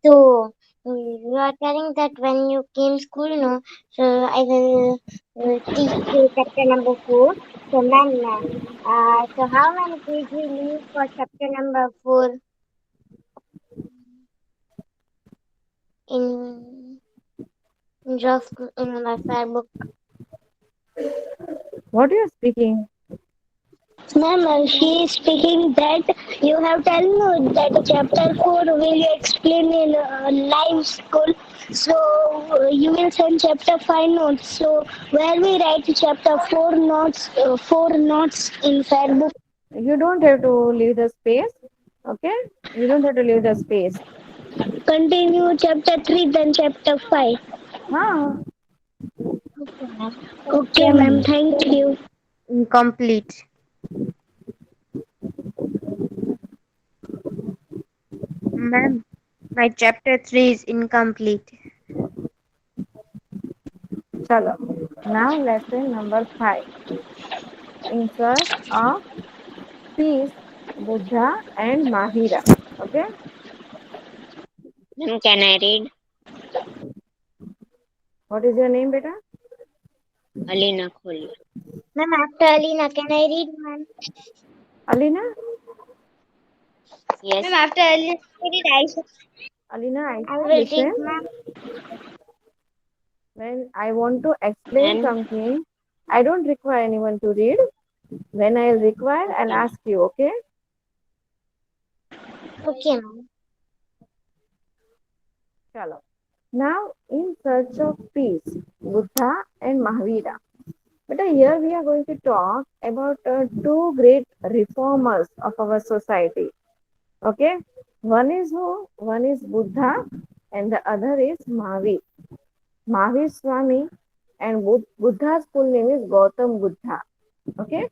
So you are telling that when you came school, no? So I will teach you chapter number 4. So ma'am, so how many days we leave for chapter number 4 in draw school in my fair book? What you are speaking? Ma'am, she is speaking that you have tell me that chapter 4 will you explain in live school. So you will send chapter 5 notes. So where we write chapter 4 notes in fair book. You don't have to leave the space. Okay, you don't have to leave the space. Continue chapter 3, then chapter 5. Huh? Okay, ma'am. Okay, ma'am. Thank you. Incomplete. Ma'am, my chapter 3 is incomplete. Chalo. Now lesson number 5. In search of peace, Buddha and Mahira. Okay. Ma'am, can I read? What is your name, beta? Alina Kholi. Ma'am, after Alina, can I read, ma'am? Alina? Yes. Ma'am, after Alina, Alina, I I say will read, listen. ma'am. When I want to explain And something, I don't require anyone to read. When I require, I'll okay, ask you, okay? okay, ma'am. Chalo. Now, in search of peace, Buddha and Mahavira. But here we are going to talk about two great reformers of our society. Okay? One is who? One is Buddha and the other is Mahavir. Mahavir Swami and Buddha's full name is Gautam Buddha. Okay?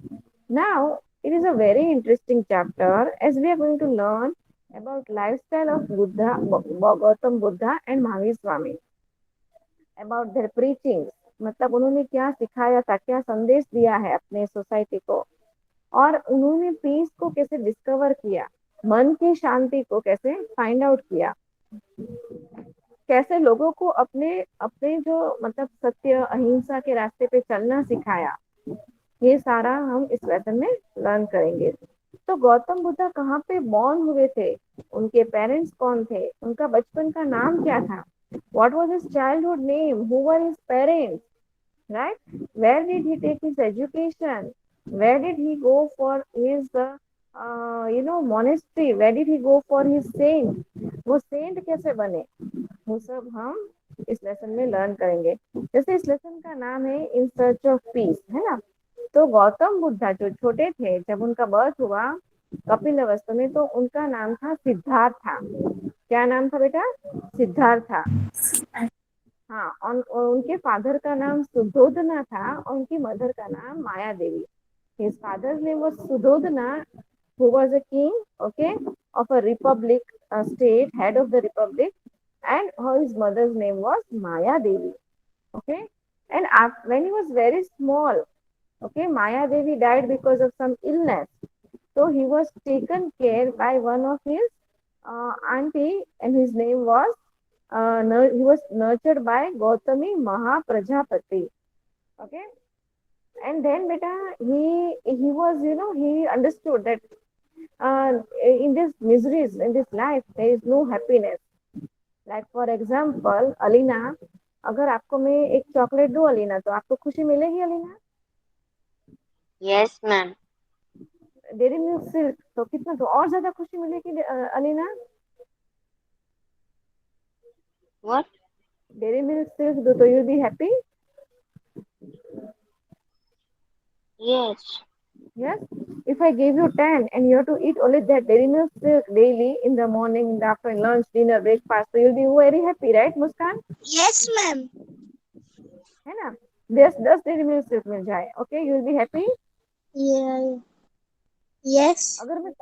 Now, it is a very interesting chapter as we are going to learn about lifestyle of Buddha, Gautam Buddha and Mahavir Swami, about their preachings. मतलब उन्होंने क्या सिखाया था, क्या संदेश दिया है अपने सोसाइटी को, और उन्होंने पीस को कैसे डिस्कवर किया, मन की शांति को कैसे फाइंड आउट किया, कैसे लोगों को अपने अपने जो मतलब सत्य अहिंसा के रास्ते पे चलना सिखाया, ये सारा हम इस लेसन में लर्न करेंगे। तो गौतम बुद्ध कहाँ पे बॉर्न हुए थे, उनके पेरेंट्स कौन थे, उनका बचपन का नाम क्या था, what was his childhood name, who were his parents, right? Where did he take his education? Where did he go for his monastery? Where did he go for his saint? वो Saint कैसे बने, वो सब हम इस lesson में learn करेंगे। जैसे इस लेसन का नाम है इन सर्च ऑफ पीस, है ना? तो गौतम बुद्धा जो छोटे थे, जब उनका बर्थ हुआ कपिल अवस्था में, तो उनका नाम था सिद्धार्था। क्या नाम था बेटा? सिद्धार्था। हाँ, और उनके फादर का नाम सुधोधना था और उनकी मदर का नाम माया देवी। His father's name was Sudhodana, who was a king, okay, of a republic, a state, head of the republic, and his mother's name was Maya Devi, okay. And after, when he was very small, okay, Maya Devi died because of some illness. So he was taken care by one of his auntie, and his name was he was nurtured by Gautami Mahaprajapati. Okay, and then beta he was, he understood that in this miseries in this life there is no happiness. Like for example, Alina, अगर आपको मैं एक chocolate दूं अलीना, तो आपको खुशी मिलेगी Alina? Yes, ma'am. Dairy milk silk तो कितना, तो और ज्यादा खुशी मिलेगी Alina? What? Dairy milk silk दो तो you be happy? Yes. Yes. If I gave you 10 and you have to eat only that dairy milk silk daily in the morning, in the afternoon, lunch, dinner, breakfast, so you'll be very happy, right, Muskan? Yes, ma'am. है ना? 10 dairy milk silk मिल जाए, okay, you'll be happy. Yeah. Yes. अगर मैं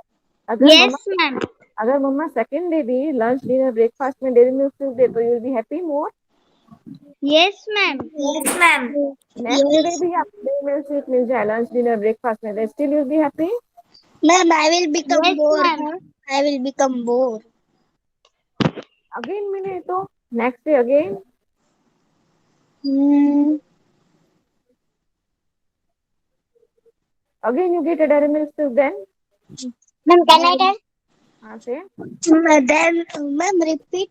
अगर Yes, मम्मा ma'am. अगर मम्मा second day भी lunch dinner breakfast में dairy milk silk दे, तो you'll be happy more. Yes, ma'am. Yes, ma'am. Next day Yes. भी आपको डेयरी मिल्क सिल्क मिल जाए लंच डिनर ब्रेकफास्ट में, still you'll be happy. Ma'am, I will become Yes, bored. ma'am. Huh? I will become bored. Again मिले तो next day again Hmm. Again you get a dairy milk सिर्फ then Ma'am, can I tell? हाँ say Then, ma'am, repeat.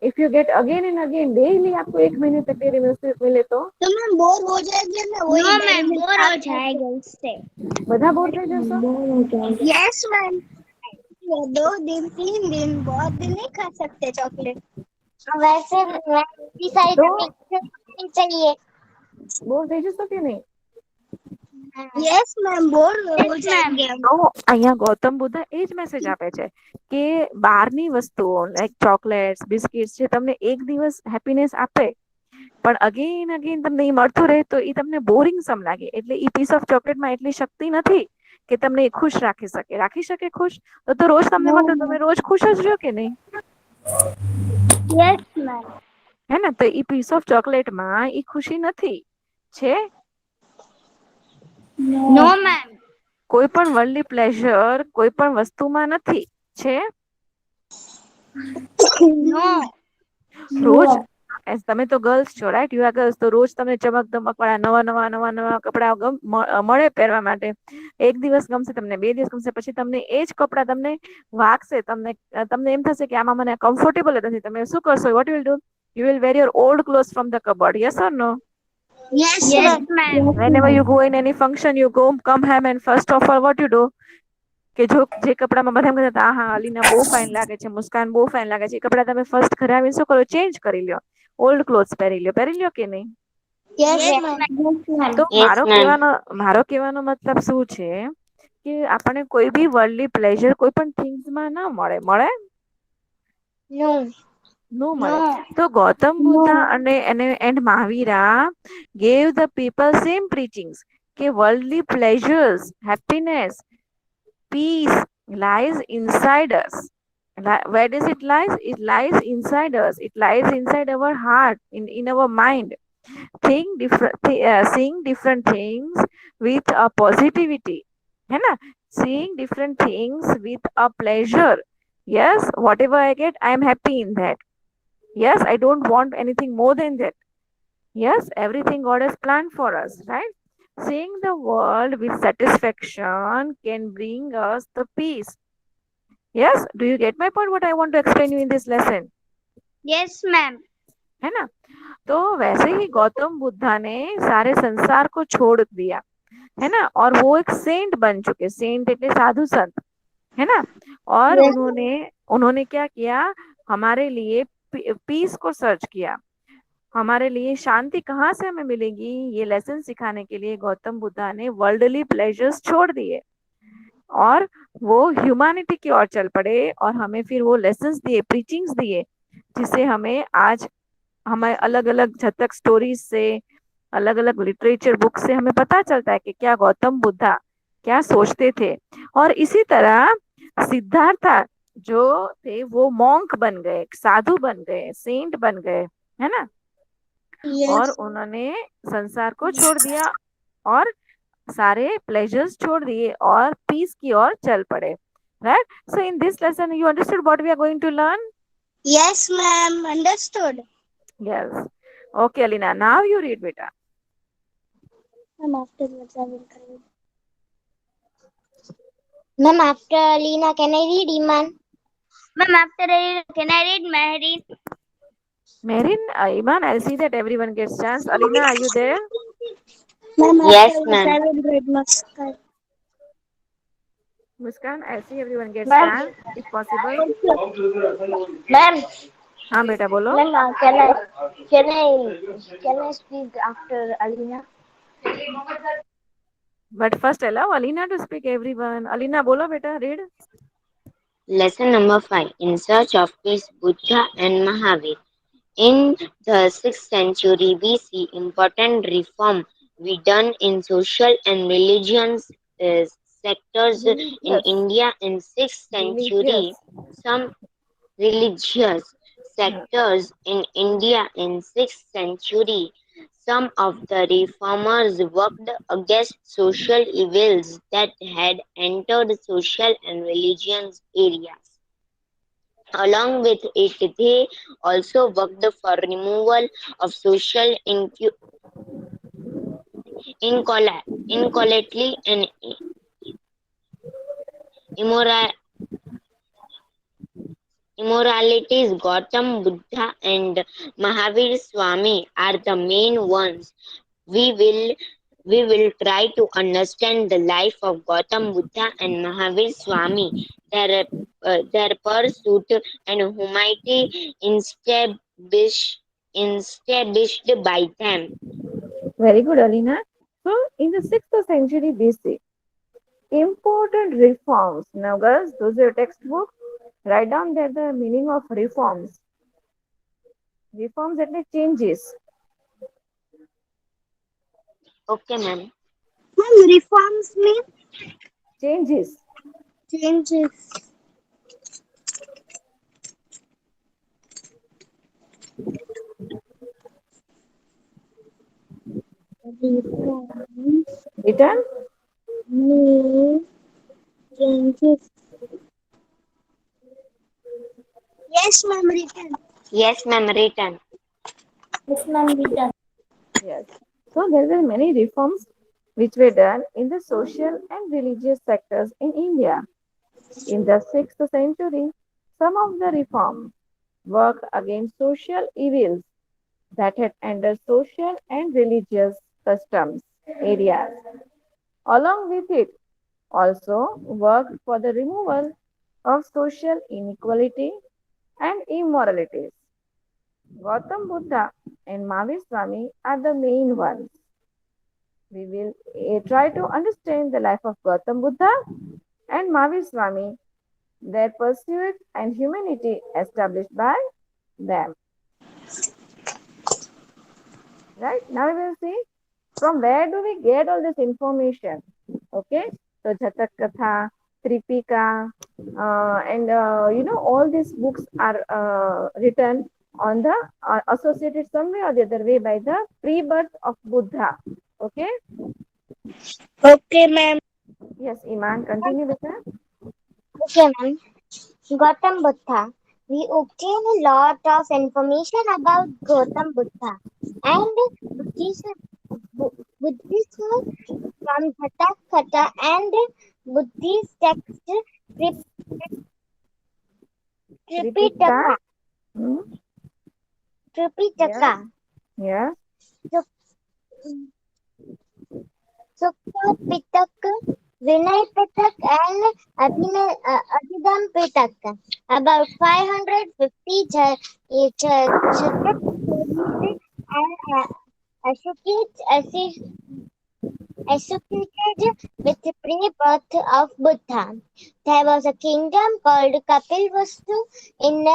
If you get again and again daily आपको 1 महीने तक dairy milk सिर्फ मिले तो तो मैम बोर हो जाएंगे ना वही No, dairy ma'am, milk bore हो आप जाएगा उससे. બધા બોર થઈ જશો यस मैम 2 दिन 3 दिन बहुत दिन नहीं खा सकते चॉकलेट वैसे इतनी सारी तो चॉकलेट नहीं चाहिए. બોર થઈ જશો કે નહીં यस मैम बोर हो Yes, ma'am. जाएंगे हम તો અહીંયા ગૌતમ બુદ્ધ એ જ મેસેજ આપે છે કે બહારની વસ્તુઓ લાઈક ચોકલેટ્સ બિસ્કિટ્સ જે તમને એક દિવસ હેપીનેસ આપે પણ અગેન અગેન તમને એ મળતું રહે તો એ તમને બોરિંગ સમ લાગે એટલે એ પીસ ઓફ ચોકલેટમાં એટલી શક્તિ નથી કે તમને એ ખુશ રાખી શકે ખુશ તો રોજ તમને મળતો તમે રોજ ખુશ જ રહ્યો કે નહીં यस मैम હે ને તો એ પીસ ઓફ ચોકલેટમાં એ ખુશી નથી છે No, ma'am. કોઈ પણ વર્લ્ડલી પ્લેઝર કોઈ પણ વસ્તુમાં નથી છે No. રોજ તમે તો ગર્લ્સ છો રાઈટ યુ આર ગર્લ્સ તો રોજ તમને ચમક ધમક વાળા નવા કપડા મળે પહેરવા માટે એક દિવસ ગમશે તમને 2 દિવસ ગમશે પછી તમને એ જ કપડા તમને વાગશે તમને તમને એમ થશે કે આમાં મને કમ્ફર્ટેબલ નથી તમે શું કરશો what will do you will wear your old clothes from the cupboard yes or no yes Yes, ma'am ma'am. whenever you go in any function you go come home and first of all what you do કે જો જે કપડામાં બધા એમ કહેતા હા અલીના બહુ fine લાગે છે મુસ્કાન બહુ ફાઇન લાગે છે એ કપડા તમે ફર્સ્ટ ઘરે આવીને શું કરો ચેન્જ કરી લ્યો ઓલ્ડ ક્લોથ્સ પહેરી લ્યો કે નહીં यस Yes, मैम ma'am. તો Yes, ma'am. મારો કહેવાનો મતલબ શું છે કે આપણને કોઈ બી વર્લ્ડલી પ્લેઝર કોઈ પણ થિંગ્સમાં ના મળે No. નો મળે No. તો Gautam Buddha and મહાવીરા gave the people same preachings કે worldly pleasures happiness peace lies inside us. Where does it lies? It lies inside us. It lies inside our heart, in our mind. Seeing different things with a positivity. है ना? Seeing different things with a pleasure. Yes, whatever I get, I am happy in that. Yes, I don't want anything more than that. Yes, everything God has planned for us, right? Seeing the world with satisfaction can bring us the peace. Yes, do you get my point? What I want to explain you in this lesson, Yes, ma'am. है ना? तो वैसे ही गौतम बुद्धा ने सारे संसार को छोड़ दिया, है ना? और वो एक सेंट बन चुके, सेंट એટલે साधु संत, है ना? और Yes. उन्होंने क्या किया हमारे लिए पीस को सर्च किया हमारे लिए शांति कहाँ से हमें मिलेगी ये लेसन सिखाने के लिए गौतम बुद्धा ने वर्ल्डली प्लेजर्स छोड़ दिए और वो ह्यूमैनिटी की ओर चल पड़े और हमें फिर वो लेसन्स दिए प्रीचिंग्स दिए जिससे हमें आज हमें अलग अलग झटक स्टोरीज से अलग अलग लिटरेचर बुक से हमें पता चलता है कि क्या गौतम बुद्धा क्या सोचते थे और इसी तरह सिद्धार्था जो थे वो मॉन्क बन गए साधु बन गए सेंट बन गए है ना और उन्होंने संसार को छोड़ दिया और सारे प्लेजर्स छोड़ दिए और पीस की ओर चल पड़े right so in this lesson you understood what we are going to learn yes ma'am understood yes okay Alina now you read beta ma'am afterwards I will correct Ma'am, after Lena, can I read Iman? Ma'am after can I read Mehreen Merin Iman I'll see that everyone gets chance Alina are you there ma'am Yes, afterwards ma'am. I will read मस्कर Muskan I'll see everyone gets ma'am chance if possible ma'am हाँ बेटा बोलो ma'am can I speak after Alina but first allow Alina to speak everyone Alina बोलो बेटा read Lesson number 5. In search of peace, Buddha and Mahavir. In the 6th century BC, important reform were done in social and religious sectors in religious India in 6th century. religious Some religious sectors in India in 6th century. Some of the reformers worked against social evils that had entered social and religious areas. Along with it, they also worked for removal of social inequality and immora- immoralities. Gautam Buddha and Mahavir Swami are the main ones. We will we will try to understand the life of Gautam Buddha and Mahavir Swami, their pursuit and humanity established by them. Very good, Alina. So, in the 6th century BC, important reforms. Now, girls, those are your textbook. Write down there the meaning of reforms. Reforms that like changes. Okay, ma'am. Ma'am, reforms mean Changes. changes. Reforms Written. mean changes. Yes, ma'am, written. Yes, ma'am. Written. Yes, ma'am, written. Yes. So, there were many reforms which were done in the social and religious sectors in India. In the 6th century, some of the reforms worked against social evils that had entered social and religious customs areas. Along with it, also worked for the removal of social inequality and immoralities. Gautam Buddha and Mahavir Swami are the main ones. We will try to understand the life of Gautam Buddha and Mahavir Swami, their pursuit and humanity established by them. Right? Now we will see from where do we get all this information. Okay? So Jatak Katha, Tripika, and all these books are written on the associated some way or the other way by the pre-birth of Buddha. Okay? Okay, ma'am. Yes, Iman, continue with that. Okay, ma'am. Gautam Buddha. We obtain a lot of information about Gautam Buddha and Buddhism, Buddhism from Jataka and Buddhist text Trip- Tripika. Tripitaka. Hmm? Tripitaka. Yes, yes. Suk- Sukta Pitaka, Vinay Pitak, and Abhidham Pitak. About 550 Shatak stories and associated associated with the pre-birth of Buddha. There was a kingdom called Kapilvastu in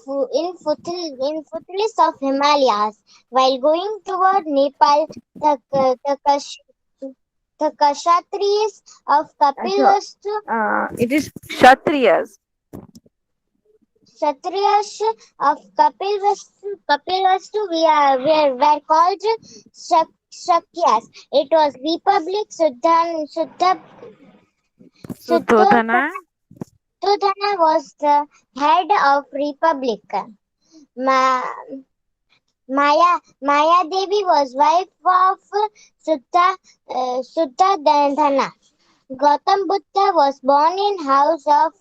foothills of Himalayas. While going toward Nepal, the the Kshatriyas of Achha, Kapilvastu it is Kshatriyas. Kshatriyas of Kapilvastu were called Shakyas. It was Republic Suddhodana. Suddhodana was the head of Republic. Ma, Maya Devi was wife of Suddhodana. Gautam Buddha was born in house of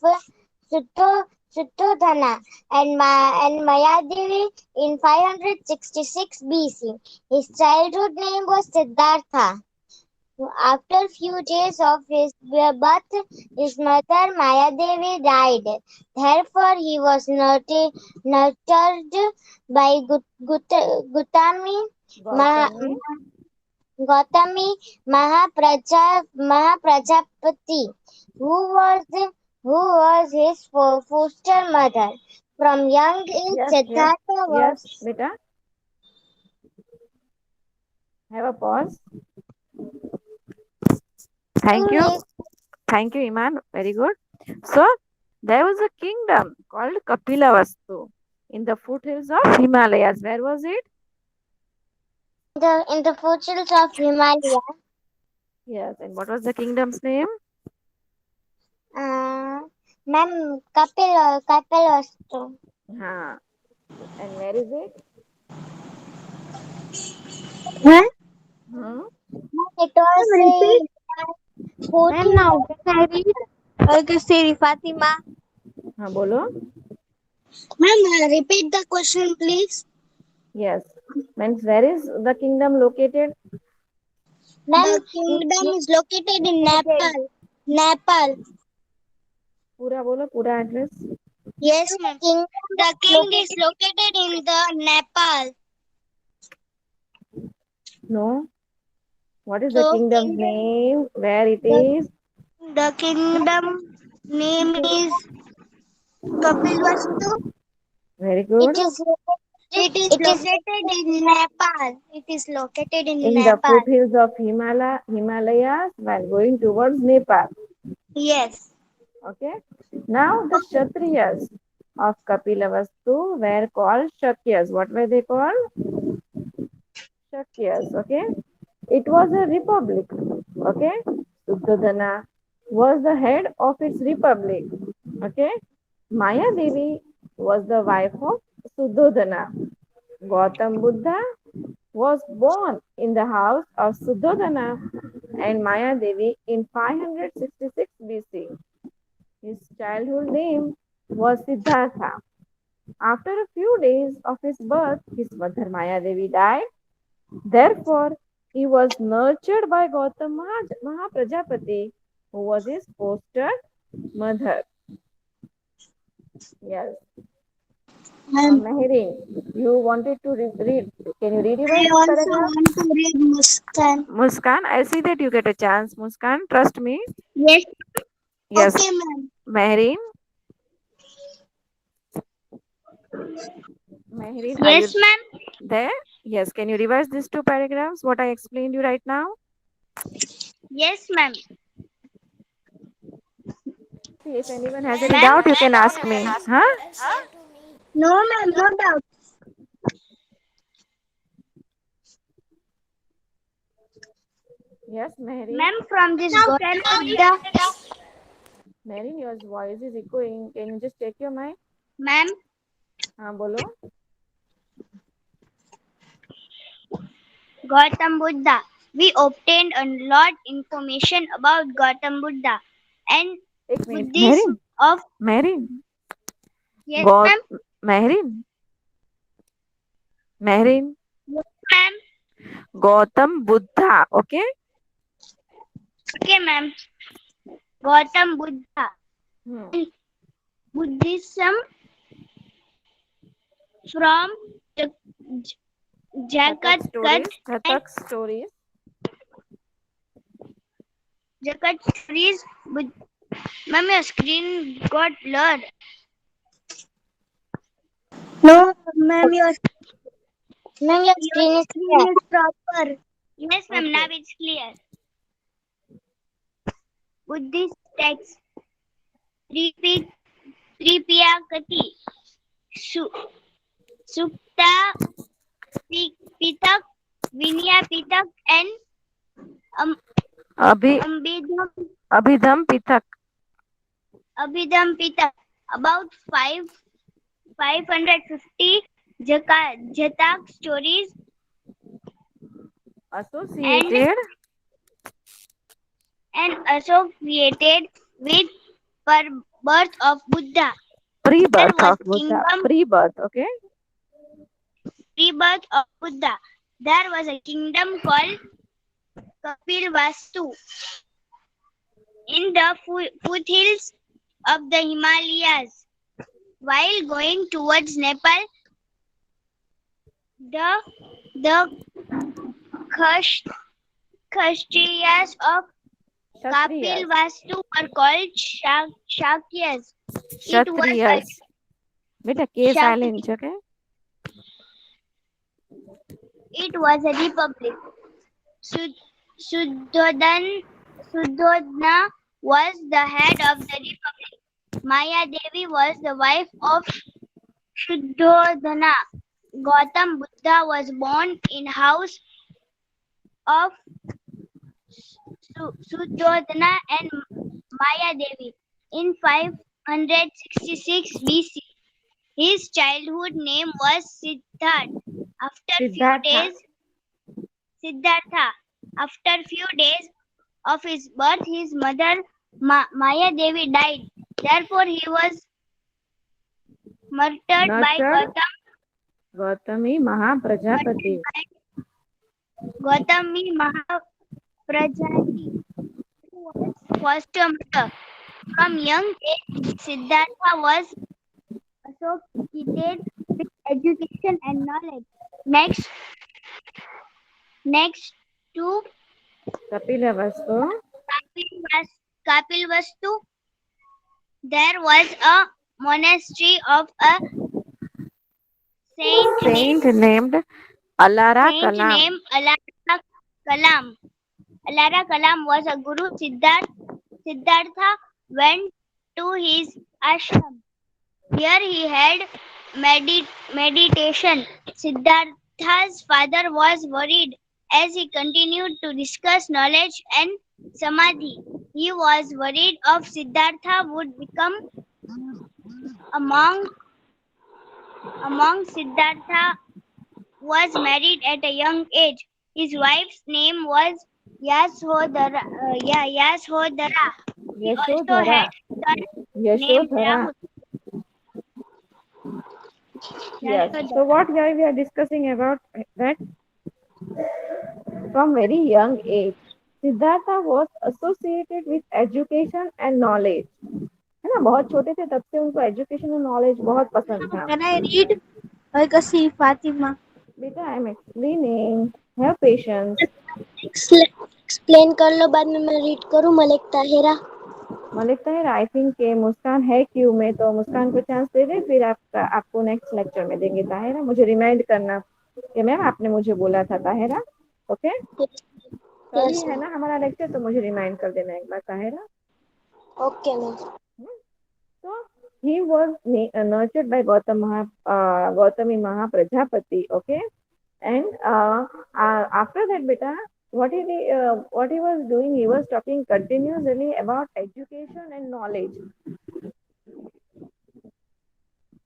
Suddhodana and Mayadevi in 566 BC. His childhood name was Siddhartha. After few days of his birth, his mother Mayadevi died. Therefore, he was nurtured by Ma, Gautami. Gautami Mahaprajapati, who was his foster mother. From young age, Yes, yes, Siddhartha yes, was beta. Have a pause. Thank you. raised Thank you, Iman. Very good. So, there was a kingdom called Kapilavastu in the foothills of Himalayas. Where was it? in the foothills of Himalaya. Yes. And what was the kingdom's name? Uh, Ma'am, Kapil Vastu. हाँ. And where is it? Huh? Hmm? It was repeat. fourth. Ma'am, now can I read? Siri Fatima. हाँ बोलो. Ma'am, repeat the question, please. Yes. Means where is the kingdom located? Ma'am, The kingdom is located in Nepal. Nepal. पूरा बोलो, पूरा address. Yes, ma'am. King The king is located in the Nepal. No. What is the So, kingdom's name? Where it is? the kingdom name is Kapilvastu. Very good. It is located in Nepal. It is located in In the Nepal. foothills of Himalayas while going towards Nepal. Yes. Okay. Now the Kshatriyas of Kapilavastu were called Shakyas. What were they called? Shakyas. Okay. It was a republic. Okay. Suddhodana was the head of its republic. Okay. Maya Devi was the wife of Suddhodana. Gautam Buddha was born in the house of Suddhodana and Maya Devi in 566 BC. His childhood name was Siddhartha. After a few days of his birth, his mother Maya Devi died. Therefore, he was nurtured by Gautam Mahaprajapati, who was his foster mother. Yes. Meherin, you wanted to read. Can you read I this also paragraph? want to read Muskan. Muskan, I see that you get a chance. Muskan, trust me. Yes. Yes. Okay, ma'am. Meherin, are you Yes, ma'am. there? Yes. Can you revise these two paragraphs? What I explained you right now? Yes, ma'am. If anyone has any doubt, you can ask me. Huh? No, ma'am. No doubt. Yes, Meherin. Ma'am, from this Gautam Buddha. Meherin, your voice is echoing. Can you just check your mic? Ma'am, हाँ बोलो. Gautam Buddha. We obtained a lot information about Gautam Buddha and एक minute. Buddhism of Meherin. yes, गौ ma'am. Meherin. Meherin. Yes, ma'am. Gautam Buddha. Okay. Okay, ma'am. Gautam Buddha. Hmm. Buddhism from the Jagat Stories. Kathak stories. Jagat stories. Ma'am, your screen got blurred. No, Ma'am, your ma'am, your screen is screen clear. is proper. Yes, ma'am. Now Okay. it's clear. Buddhist text. Tripiyakati. Sukta Pitak, Vinaya Pitak, and Abhi Ambidham, Abhidham Pithak. Abhidham Pitak. About 550 Jatak stories Associated. and associated with birth of Buddha. There Pre-birth was of Buddha. kingdom Pre-birth. Okay. pre-birth of Buddha. There was a kingdom called Kapilvastu in the foothills of the Himalayas. While going towards Nepal, the Kshatriyas of Kapilvastu were called Shakyas. Kshatriyas. Beta K silent. Okay. It was a republic. Suddhodana was the head of the republic. Maya Devi was the wife of Suddhodana. Gautam Buddha was born in house of Suddhodana and Maya Devi in 166 BC. His childhood name was Siddhartha. After few Siddhartha. days, Siddhartha. After few days of his birth, his mother Maya Devi died. Therefore, he was murdered by Nurtured Gautami Mahaprajapati. Gautami Mahaprajapati, who was foster mother. From young age, Siddhartha was associated with education and knowledge. Next to Kapilavastu. Kapilvastu, there was a monastery of a saint Saint named named Alara saint Kalam. named Alara Kalam. Alara Kalam was a guru. Siddhartha went to his ashram. Here he had meditation. Siddhartha's father was worried as he continued to discuss knowledge and samadhi. He was worried of Siddhartha would become a monk. Siddhartha was married at a young age. His wife's name was Yashodhara. Yashodhara. He also Yashodhara. had a son named Yashodhara. Rahul. Yes. So Yashodhara. what here we are discussing about that from very young age, Siddhartha was associated with education and knowledge. है ना, बहुत छोटे थे तब से उनको education और knowledge बहुत पसंद था. Can I read? Kasi Fatima. बेटा I am explaining, have patience. Explain कर लो, बाद में मैं रीड करूँ. मलिक ताहिरा. मलिक ताहिर आई थिंक के मुस्कान है क्यू में, तो मुस्कान को चांस दे दे, फिर आपको नेक्स्ट लेक्चर में देंगे. ताहिरा मुझे रिमाइंड करना कि मैम आपने मुझे बोला था. ताहिरा ओके, कल ही है ना हमारा लेक्चर, तो मुझे रिमाइंड कर देना एक बार. Tahira okay ma'am. So he was nurtured by Gautami Mahaprajapati, okay, and after that, beta, what he was doing, he was talking continuously about education and knowledge,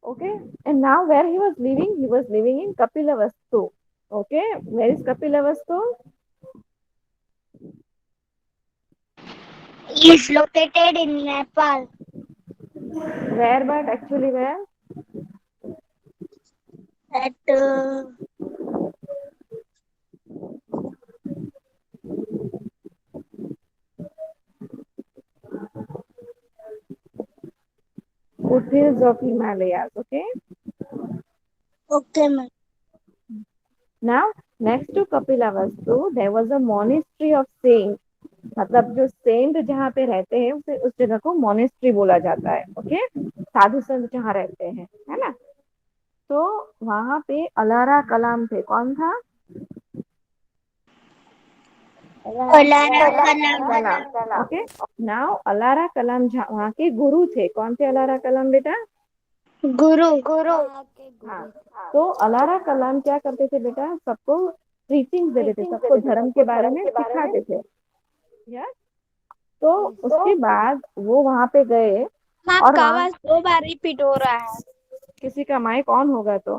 okay. And now where he was living in Kapilavastu, okay. Where is Kapilavastu? Is located in Nepal. Where, but actually where? At Foothills of Himalayas, okay. okay ma'am. Now next to Kapilavastu, there was a monastery of saints. मतलब जो Saint जहाँ पे रहते हैं उसे उस जगह को मोनेस्ट्री बोला जाता है, ओके. साधु संत जहाँ रहते हैं, है ना. तो वहां पे अलारा कलाम थे. कौन था? अलारा कलाम, ओके. नाउ अलारा कलाम वहाँ के गुरु थे. कौन थे अलारा कलाम बेटा? गुरु. हाँ. तो अलारा कलाम क्या करते थे बेटा? सबको टीचिंग देते थे, सबको धर्म के बारे में सिखाते थे. यस. तो उसके बाद वो वहां पे गए और आवाज 2 बार रिपीट हो रहा है. किसी का माइक ऑन होगा तो.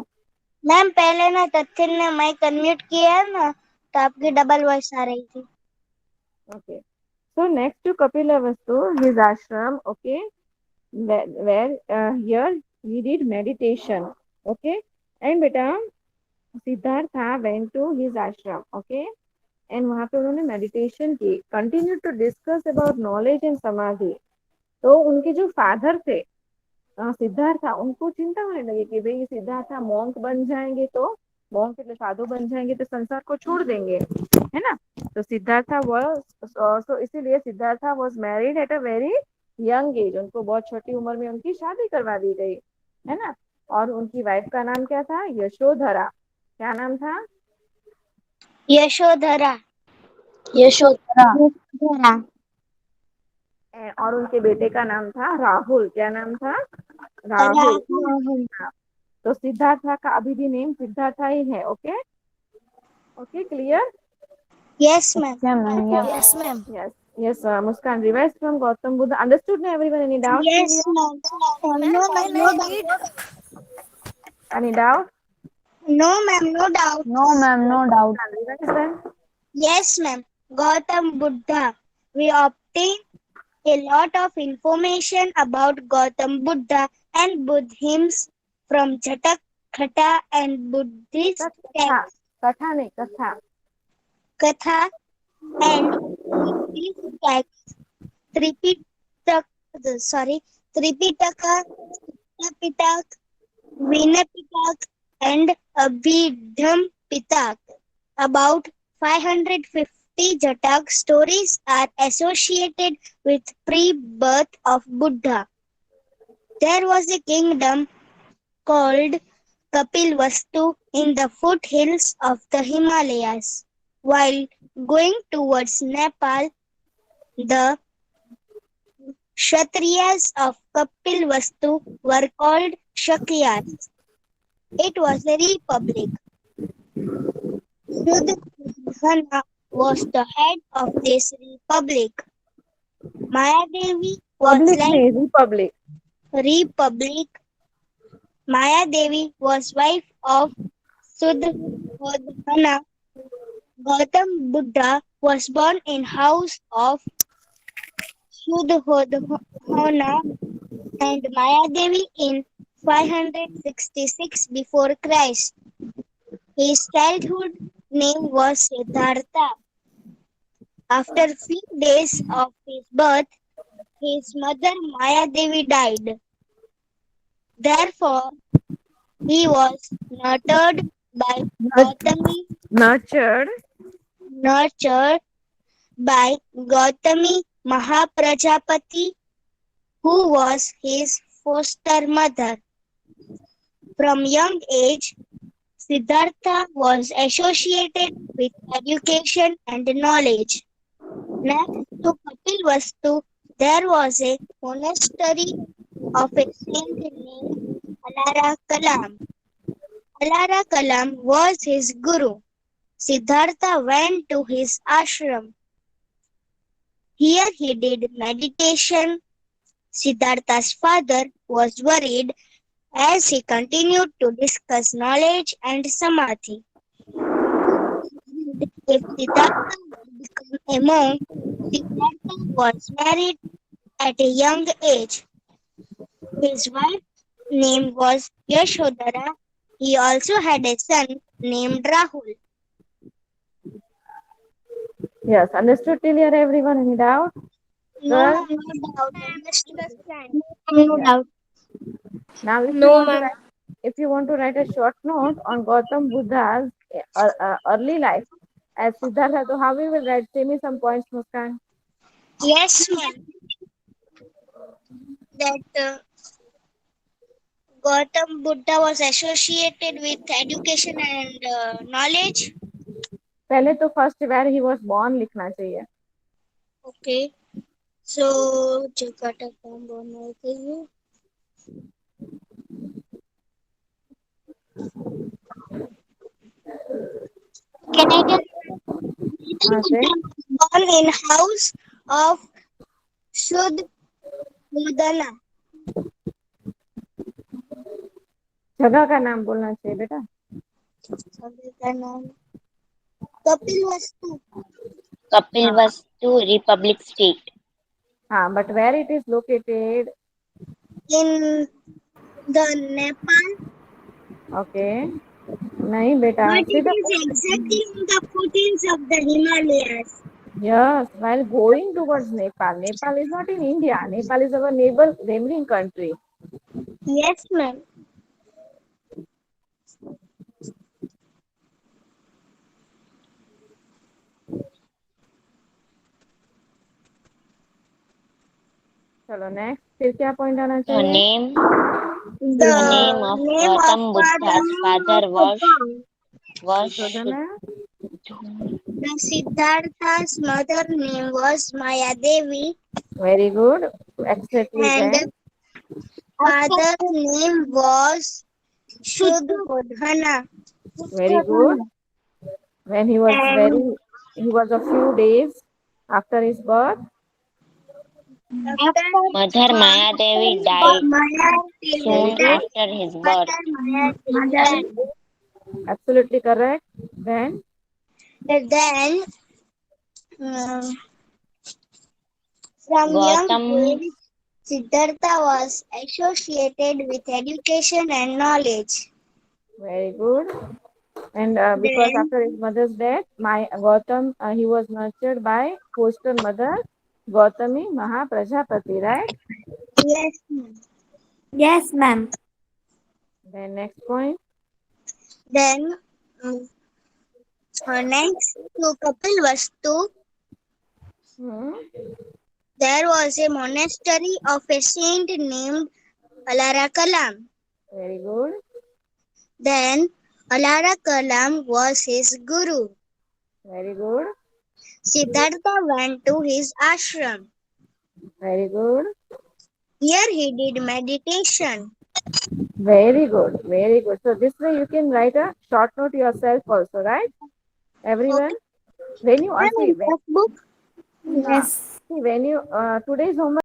मैम पहले ना तथिन ने माइक अनम्यूट किया है ना, तो आपकी डबल वॉइस आ रही थी. Okay. So next to Kapilavastu, his ashram, okay, where here he did meditation, okay. And beta Siddhartha went to his ashram, okay, and वहाँ पे उन्होंने meditation की. Continue to discuss about knowledge and samadhi. तो उनके जो father थे सिद्धार्थ, उनको चिंता होने लगी कि भाई सिद्धार्थ मॉन्क बन जाएंगे, तो मॉन्क के साधु बन जाएंगे तो संसार को छोड़ देंगे, है ना. तो सिद्धार्थ वाज, सो इसीलिए Siddharth was married at a very young age. उनको बहुत छोटी उम्र में उनकी शादी करवा दी गई, है ना. और उनकी वाइफ का नाम क्या था? यशोधरा. क्या नाम था? यशोधरा. और उनके बेटे का नाम था राहुल. क्या नाम था? राहुल. तो सिद्धार्थ का अभी भी नेम सिद्धार्थ ही है, okay. Okay, clear? Yes ma'am. Yes ma'am. Yes. Yes, Muskan, revised from Gautam Buddha. Understood now, everyone? Any doubts till Yes, here? ma'am. No, ma'am, no doubt. Any doubt? No, ma'am, no doubt. No, ma'am, Yes, no doubt. Muskan, revise then. Yes, ma'am. Gautam Buddha. We obtain a lot of information about Gautam Buddha and Buddhism from Jatak Khatha and Buddhist Katha. texts, Katha nahi, katha. Katha and Buddhist texts, Tripitak, Tripitaka, Pitak, Vinapitak, and Abhidham Pitak. About 550 Jatak stories are associated with pre-birth of Buddha. There was a kingdom called Kapilvastu in the foothills of the Himalayas. While going towards Nepal, the Kshatriyas of Kapilvastu were called Shakyas. It was a republic. Sudhana was the head of this republic. Mayadevi was Public like nahi, republic. republic. Mayadevi was wife of Sudhodhana. Gautam Buddha was born in house of Sudhodhana and Mayadevi in 566 before Christ. His childhood name was Siddhartha. After few days of his birth, his mother Mayadevi died. Therefore, he was nurtured by Gautami, Nurtured. nurtured by Gautami Mahaprajapati, who was his foster mother. From young age, Siddhartha was associated with education and knowledge. Next to Kapilvastu, there was a monastery of a saint named Alara Kalam. Alara Kalam was his guru. Siddhartha went to his ashram. Here he did meditation. Siddhartha's father was worried as he continued to discuss knowledge and samadhi. If Siddhartha would become a monk, Siddhartha was married at a young age. His wife's name was Yashodhara. He also had a son named Rahul. Yes, understood till here, everyone? Any doubt? No, Girl? no doubt. Understand. No Yes. doubt. Now, No, ma'am. if you want to write a short note on Gautam Buddha's early life as Siddhartha, so how we will write? Say me some points, Muskan. Yes, ma'am. That Gautam Buddha was associated with education and knowledge. पहले तो first where he was born लिखना चाहिए. Okay. So, जगह का काम बोलना चाहिए. Can I tell? हाँ से. Born in house of Sudhodhana. जगह का नाम बोलना चाहिए बेटा. Kapilvastu. Kapilvastu Republic State. हाँ, but where it is located? In the Nepal. Okay. नहीं बेटा. But it is exactly in the foothills of the Himalayas. Yes, while going towards Nepal. Nepal is not in India. Nepal is our neighboring country. Yes, ma'am. चलो next. फिर क्या point आना The चाहिए? name The of name of Gautam Buddha's father was Sudhodhana. The Siddhartha's mother name was Mayadevi Very good. Exactly and then. father's name was Sudhodhana. Very good. When he was And he was a few days. After his birth, Mother Maya Devi died soon after his birth. absolutely correct. Then, Then, um, from young Gautam age, Siddhartha was associated with education and knowledge. very good. And because Then, after his mother's death, my Gautam, he was nurtured by foster mother Gautami Mahaprajapati, right? yes, ma'am. Yes, ma'am. Then next point. Then, um, next to Kapilvastu, Hmm. there was a monastery of a saint named Alara Kalam. Very good. Then, Alara Kalam was his guru. Very good. Siddhartha went to his ashram. Very good. Here he did meditation. Very good. Very good. So this way you can write a short note yourself also, right? Everyone. Okay, When you ma'am, see in textbook? uh, Yes. see when you today's homework